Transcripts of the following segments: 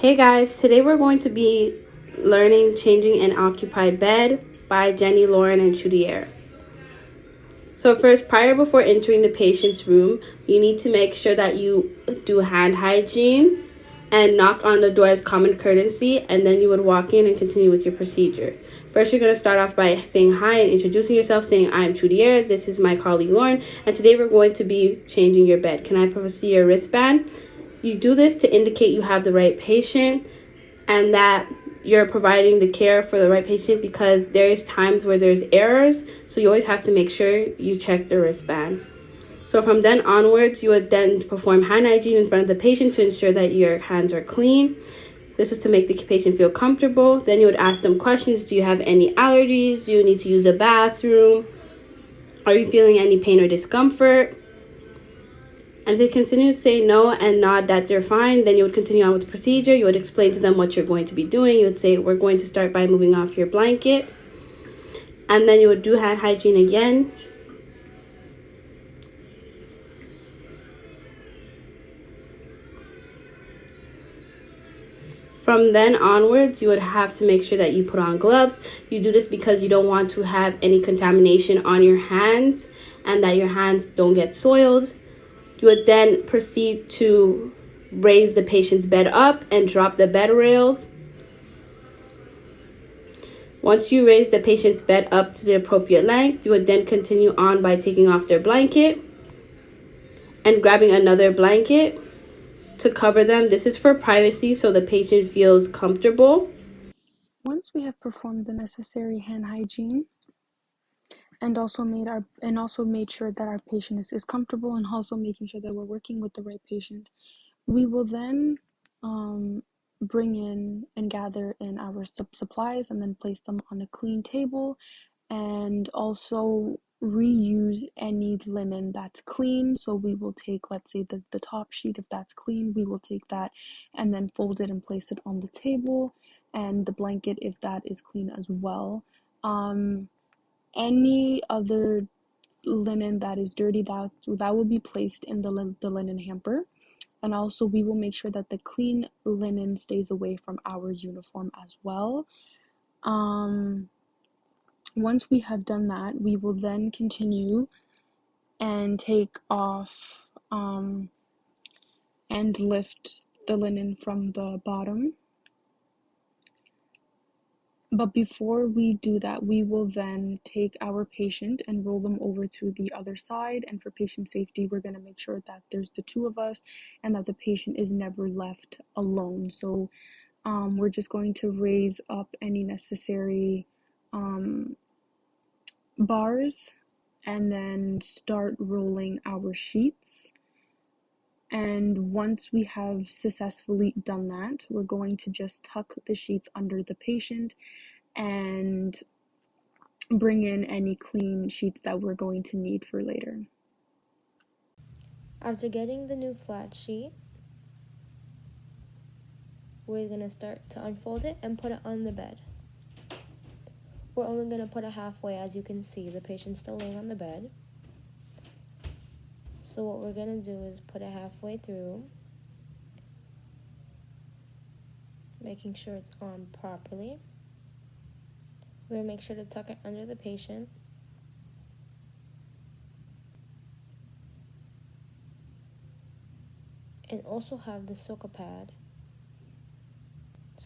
Hey guys, today we're going to be learning Changing an Occupied Bed by Jenny, Lauren, and Chudier. So first, before entering the patient's room, you need to make sure that you do hand hygiene and knock on the door as common courtesy, and then you would walk in and continue with your procedure. First, you're going to start off by saying hi and introducing yourself, saying, "I'm Chudier, this is my colleague Lauren, and today we're going to be changing your bed. Can I please see your wristband?" You do this to indicate you have the right patient and that you're providing the care for the right patient, because there's times where there's errors, so you always have to make sure you check the wristband. So from then onwards, you would then perform hand hygiene in front of the patient to ensure that your hands are clean. This is to make the patient feel comfortable. Then you would ask them questions. Do you have any allergies? Do you need to use a bathroom? Are you feeling any pain or discomfort? And if they continue to say no and nod that they're fine, then you would continue on with the procedure. You would explain to them what you're going to be doing. You would say, "We're going to start by moving off your blanket." And then you would do hand hygiene again. From then onwards, you would have to make sure that you put on gloves. You do this because you don't want to have any contamination on your hands and that your hands don't get soiled. You would then proceed to raise the patient's bed up and drop the bed rails. Once you raise the patient's bed up to the appropriate length, you would then continue on by taking off their blanket and grabbing another blanket to cover them. This is for privacy, so the patient feels comfortable. Once we have performed the necessary hand hygiene and also made sure that our patient is comfortable, and also making sure that we're working with the right patient, we will then bring in and gather in our supplies and then place them on a clean table, and also reuse any linen that's clean. So we will take, let's say, the top sheet, if that's clean, we will take that and then fold it and place it on the table, and the blanket, if that is clean as well. Any other linen that is dirty, that will be placed in the linen hamper. And also we will make sure that the clean linen stays away from our uniform as well. Once we have done that, we will then continue and take off and lift the linen from the bottom. But before we do that, we will then take our patient and roll them over to the other side. And for patient safety, we're going to make sure that there's the two of us and that the patient is never left alone. So we're just going to raise up any necessary bars and then start rolling our sheets. And once we have successfully done that, we're going to just tuck the sheets under the patient and bring in any clean sheets that we're going to need for later. After getting the new flat sheet, we're going to start to unfold it and put it on the bed. We're only going to put it halfway. As you can see, the patient's still laying on the bed. So what we're going to do is put it halfway through, making sure it's on properly. We're going to make sure to tuck it under the patient. And also have the soca pad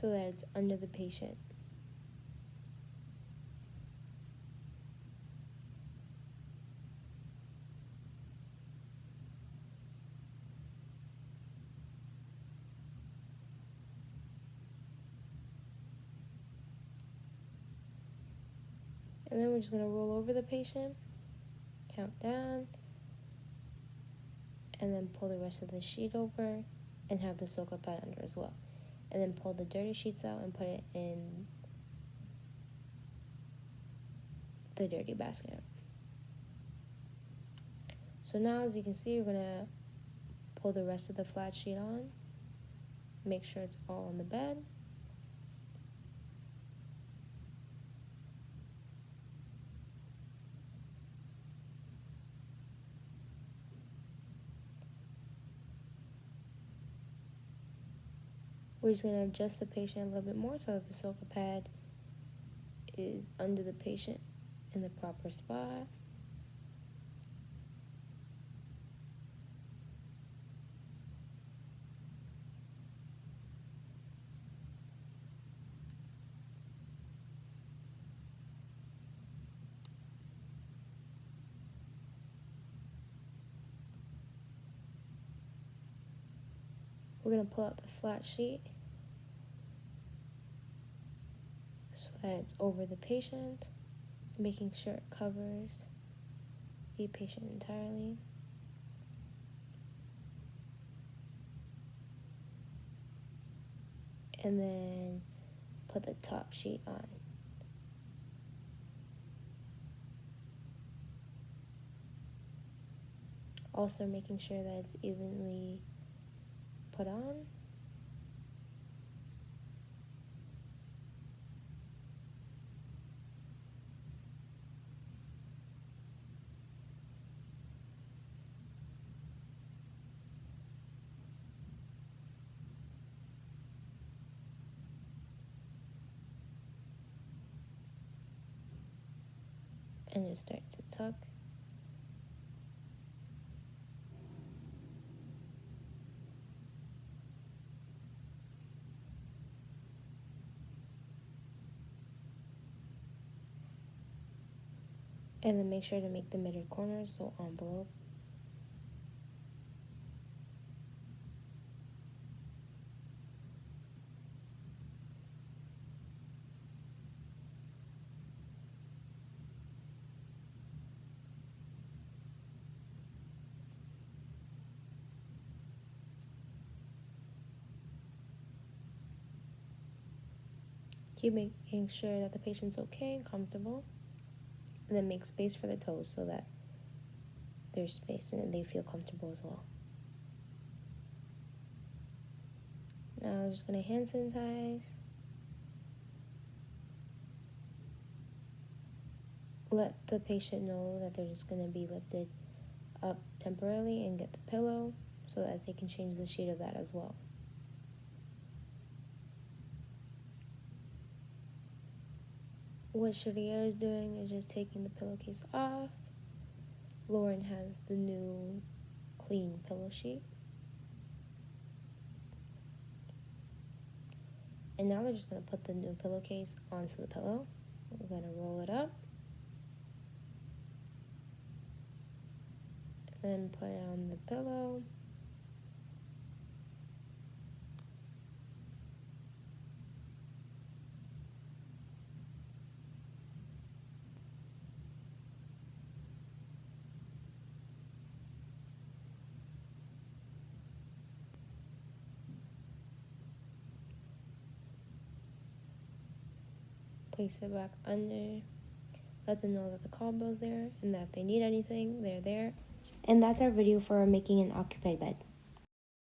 so that it's under the patient. And then we're just going to roll over the patient, count down, and then pull the rest of the sheet over and have the soak pad under as well. And then pull the dirty sheets out and put it in the dirty basket. So now, as you can see, you're going to pull the rest of the flat sheet on, make sure it's all on the bed. We're just going to adjust the patient a little bit more so that the sofa pad is under the patient in the proper spot. We're going to pull out the flat sheet so that it's over the patient, making sure it covers the patient entirely. And then put the top sheet on. Also making sure that it's evenly put on. And just start to tuck. And then make sure to make the mitred corners, so envelope. Keep making sure that the patient's okay and comfortable. And then make space for the toes so that there's space and they feel comfortable as well. Now I'm just going to hand sanitize. Let the patient know that they're just going to be lifted up temporarily and get the pillow so that they can change the sheet of that as well. What Chudier is doing is just taking the pillowcase off. Lauren has the new clean pillow sheet. And now they're just going to put the new pillowcase onto the pillow. We're going to roll it up. And then put it on the pillow. Place it back under. Let them know that the call bell's there and that if they need anything, they're there. And that's our video for making an occupied bed.